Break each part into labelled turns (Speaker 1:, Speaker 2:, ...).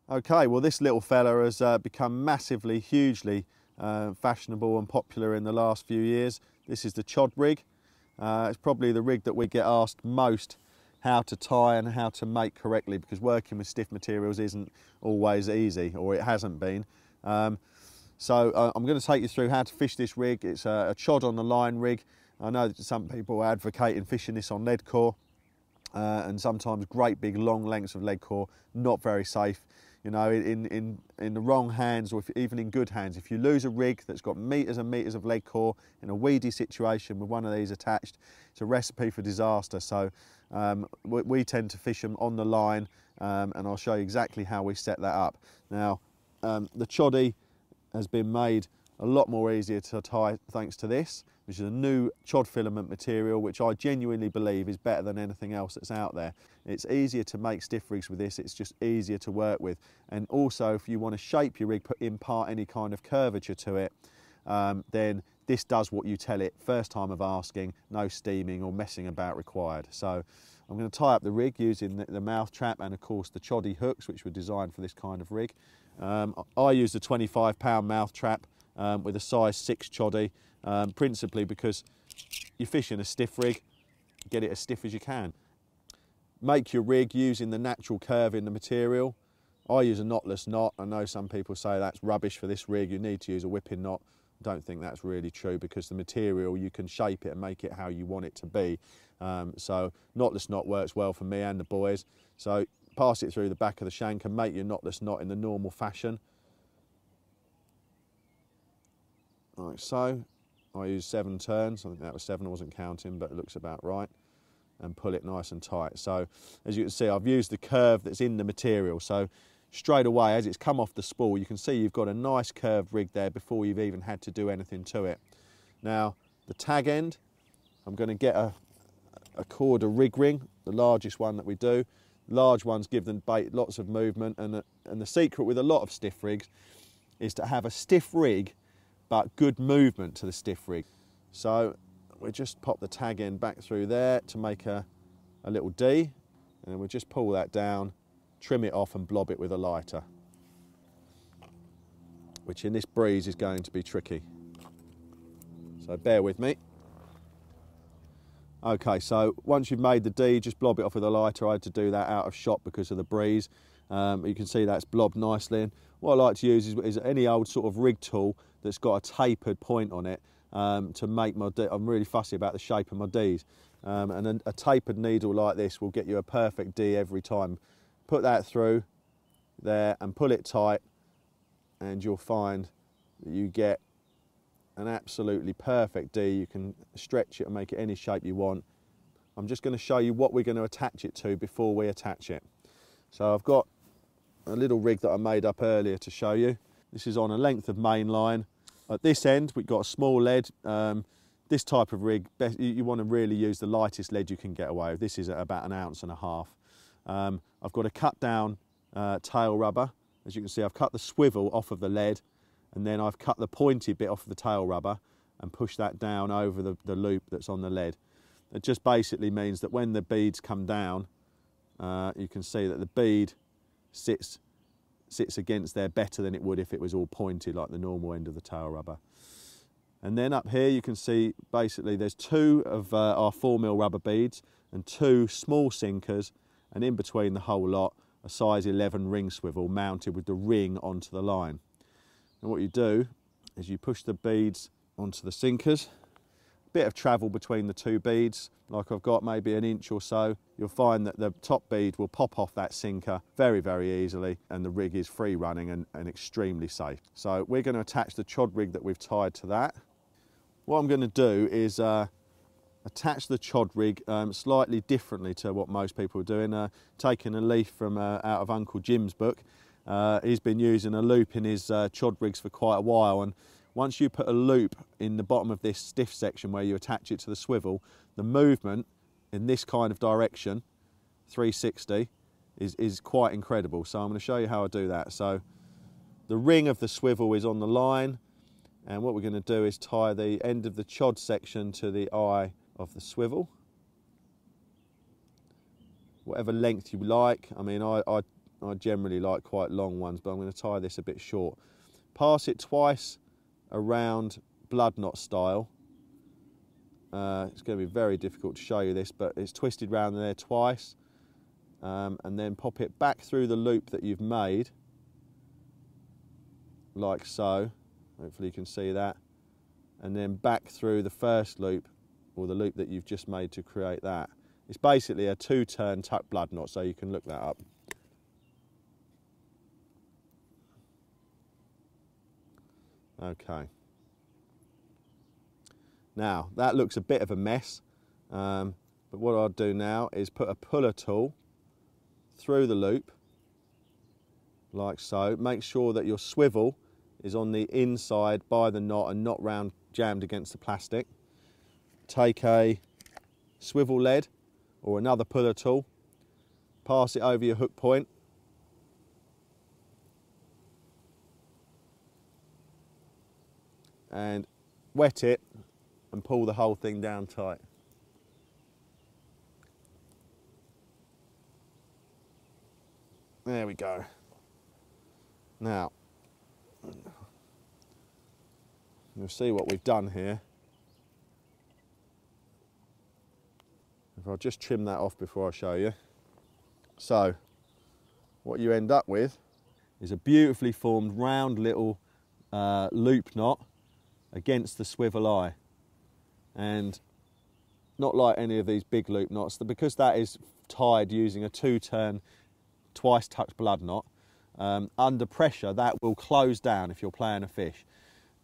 Speaker 1: Okay, well this little fella has become massively, hugely fashionable and popular in the last few years. This is the Chod Rig. It's probably the rig that we get asked most how to tie and how to make correctly, because working with stiff materials isn't always easy, or it hasn't been. So I'm going to take you through how to fish this rig. It's a chod on the line rig. I know that some people are advocating fishing this on lead core, and sometimes great big long lengths of lead core, not very safe. You know, in the wrong hands, or even in good hands, if you lose a rig that's got meters and meters of lead core in a weedy situation with one of these attached, it's a recipe for disaster. So we tend to fish them on the line, and I'll show you exactly how we set that up. Now, the choddy has been made a lot more easier to tie thanks to this, which is a new chod filament material, which I genuinely believe is better than anything else that's out there. It's easier to make stiff rigs with this, it's just easier to work with. And also, if you want to shape your rig, impart any kind of curvature to it, then this does what you tell it first time of asking, no steaming or messing about required. So I'm going to tie up the rig using the mouth trap and of course the choddy hooks, which were designed for this kind of rig. I used a 25-pound mouth trap with a size 6 choddy, principally because you're fishing a stiff rig, get it as stiff as you can. Make your rig using the natural curve in the material. I use a knotless knot. I know some people say that's rubbish for this rig, you need to use a whipping knot. I don't think that's really true, because the material, you can shape it and make it how you want it to be. So knotless knot works well for me and the boys. So pass it through the back of the shank and make your knotless knot in the normal fashion. Like so. I use 7 turns, I think that was 7, I wasn't counting, but it looks about right. And pull it nice and tight. So as you can see, I've used the curve that's in the material. So straight away, as it's come off the spool, you can see you've got a nice curved rig there before you've even had to do anything to it. Now, the tag end, I'm going to get a cord, a rig ring, the largest one that we do. Large ones give them bait lots of movement, and the secret with a lot of stiff rigs is to have a stiff rig but good movement to the stiff rig. So we just pop the tag end back through there to make a little D, and we'll just pull that down, trim it off and blob it with a lighter, which in this breeze is going to be tricky. So bear with me. Okay, so once you've made the D, just blob it off with a lighter. I had to do that out of shot because of the breeze. You can see that's blobbed nicely. And what I like to use is any old sort of rig tool that's got a tapered point on it to make my D. I'm really fussy about the shape of my Ds. And a tapered needle like this will get you a perfect D every time. Put that through there and pull it tight, and you'll find that you get an absolutely perfect D. You can stretch it and make it any shape you want. I'm just going to show you what we're going to attach it to before we attach it. So I've got a little rig that I made up earlier to show you. This is on a length of main line. At this end, we've got a small lead. This type of rig, you want to really use the lightest lead you can get away with. This is at about 1.5 ounces. I've got a cut down tail rubber. As you can see, I've cut the swivel off of the lead, and then I've cut the pointy bit off of the tail rubber and pushed that down over the loop that's on the lead. It just basically means that when the beads come down, you can see that the bead sits against there better than it would if it was all pointed like the normal end of the tail rubber. And then up here you can see basically there's 2 of our 4mm rubber beads and 2 small sinkers, and in between the whole lot a size 11 ring swivel mounted with the ring onto the line. And what you do is you push the beads onto the sinkers, bit of travel between the 2 beads, like I've got maybe 1 inch or so. You'll find that the top bead will pop off that sinker very, very easily, and the rig is free running and extremely safe. So we're going to attach the chod rig that we've tied to that. What I'm going to do is attach the chod rig slightly differently to what most people are doing, taking a leaf from out of Uncle Jim's book. He's been using a loop in his chod rigs for quite a while, and once you put a loop in the bottom of this stiff section where you attach it to the swivel, the movement in this kind of direction, 360, is quite incredible. So I'm going to show you how I do that. So the ring of the swivel is on the line, and what we're going to do is tie the end of the chod section to the eye of the swivel. Whatever length you like. I mean, I I generally like quite long ones, but I'm going to tie this a bit short. Pass it twice around blood knot style. It's going to be very difficult to show you this, but it's twisted round there twice, and then pop it back through the loop that you've made, like so. Hopefully you can see that, and then back through the first loop, or the loop that you've just made to create that. It's basically a 2-turn tuck blood knot, so you can look that up. Okay. Now, that looks a bit of a mess, but what I'll do now is put a puller tool through the loop, like so. Make sure that your swivel is on the inside by the knot and not round jammed against the plastic. Take a swivel lead or another puller tool, pass it over your hook point, and wet it and pull the whole thing down tight. There we go. Now, you'll see what we've done here. If I'll just trim that off before I show you. So, what you end up with is a beautifully formed round little loop knot against the swivel eye. And not like any of these big loop knots, because that is tied using a 2-turn, twice tucked blood knot, under pressure that will close down if you're playing a fish.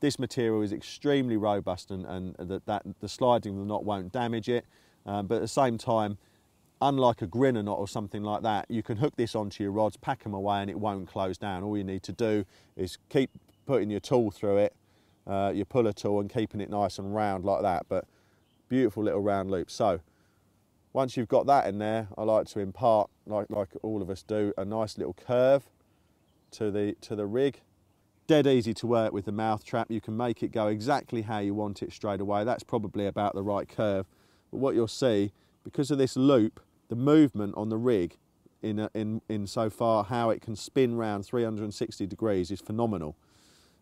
Speaker 1: This material is extremely robust, and the sliding of the knot won't damage it. But at the same time, unlike a grinner knot or something like that, you can hook this onto your rods, pack them away, and it won't close down. All you need to do is keep putting your tool through it, your puller tool, and keeping it nice and round like that. But beautiful little round loop. So once you've got that in there, I like to impart, like all of us do, a nice little curve to the rig. Dead easy to work with the mouth trap. You can make it go exactly how you want it straight away. That's probably about the right curve. But what you'll see, because of this loop, the movement on the rig in so far how it can spin round 360 degrees is phenomenal.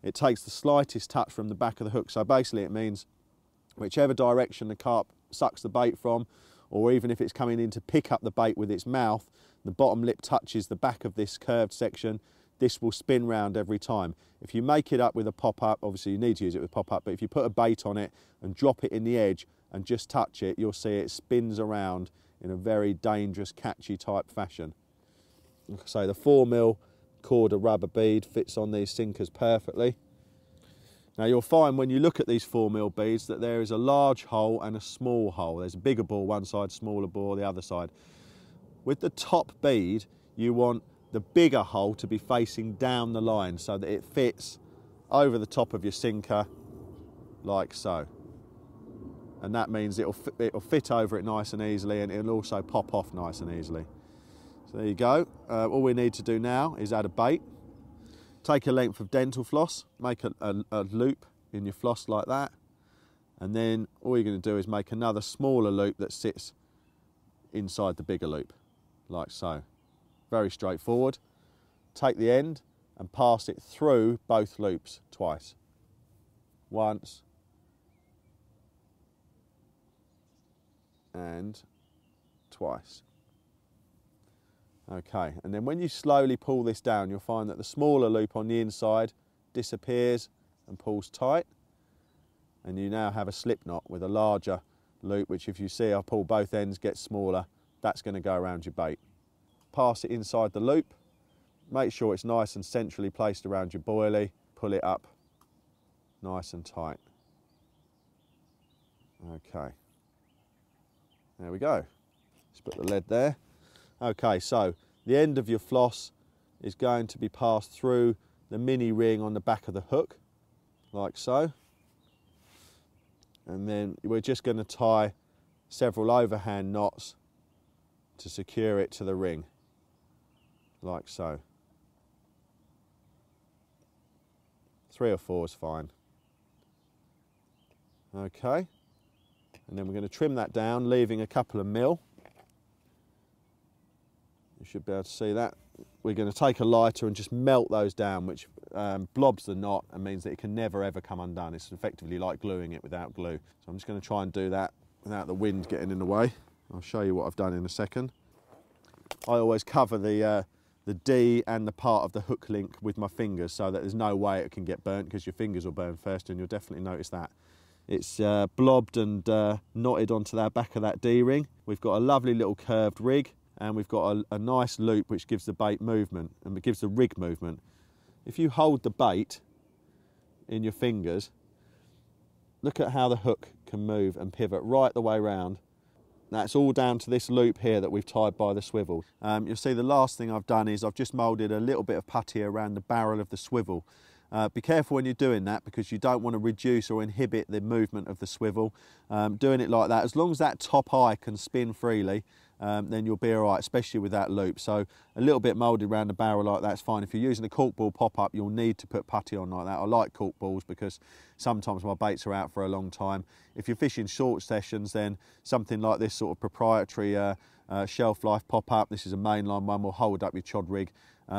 Speaker 1: It takes the slightest touch from the back of the hook. So basically it means whichever direction the carp sucks the bait from, or even if it's coming in to pick up the bait with its mouth, the bottom lip touches the back of this curved section, this will spin round every time. If you make it up with a pop-up, obviously you need to use it with pop-up, but if you put a bait on it and drop it in the edge and just touch it, you'll see it spins around in a very dangerous, catchy type fashion. So the 4mm Corda rubber bead fits on these sinkers perfectly. Now you'll find when you look at these 4mm beads that there is a large hole and a small hole. There's a bigger bore one side, smaller bore the other side. With the top bead, you want the bigger hole to be facing down the line so that it fits over the top of your sinker like so. And that means it'll fit over it nice and easily, and it'll also pop off nice and easily. So there you go. All we need to do now is add a bait. Take a length of dental floss, make a loop in your floss like that, and then all you're going to do is make another smaller loop that sits inside the bigger loop, like so. Very straightforward. Take the end and pass it through both loops twice. Once and twice. Okay, and then when you slowly pull this down, you'll find that the smaller loop on the inside disappears and pulls tight, and you now have a slip knot with a larger loop, which if you see I pull both ends, gets smaller. That's going to go around your bait. Pass it inside the loop, make sure it's nice and centrally placed around your boilie, pull it up nice and tight. Okay, there we go. Let's put the lead there. Okay, so the end of your floss is going to be passed through the mini ring on the back of the hook, like so. And then we're just going to tie several overhand knots to secure it to the ring, like so. 3 or 4 is fine. Okay, and then we're going to trim that down, leaving a couple of mil. You should be able to see that we're going to take a lighter and just melt those down, which blobs the knot and means that it can never ever come undone. It's effectively like gluing it without glue. So I'm just going to try and do that without the wind getting in the way. I'll show you what I've done in a second. I always cover the D and the part of the hook link with my fingers so that there's no way it can get burnt, because your fingers will burn first, and you'll definitely notice that. It's blobbed and knotted onto the back of that D-ring. We've got a lovely little curved rig, and we've got a nice loop which gives the bait movement, and it gives the rig movement. If you hold the bait in your fingers, look at how the hook can move and pivot right the way round. That's all down to this loop here that we've tied by the swivel. You'll see the last thing I've done is I've just moulded a little bit of putty around the barrel of the swivel. Be careful when you're doing that, because you don't want to reduce or inhibit the movement of the swivel. Doing it like that, as long as that top eye can spin freely, then you'll be all right, especially with that loop. So a little bit moulded around the barrel like that's fine. If you're using a cork ball pop-up, you'll need to put putty on like that. I like cork balls because sometimes my baits are out for a long time. If you're fishing short sessions, then something like this sort of proprietary shelf life pop-up, this is a mainline one, will hold up your Chod rig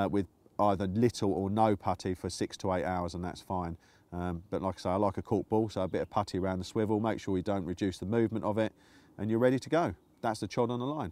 Speaker 1: with either little or no putty for 6 to 8 hours, and that's fine. But like I say, I like a cork ball, so a bit of putty around the swivel, make sure you don't reduce the movement of it, and you're ready to go. That's the chod on the line.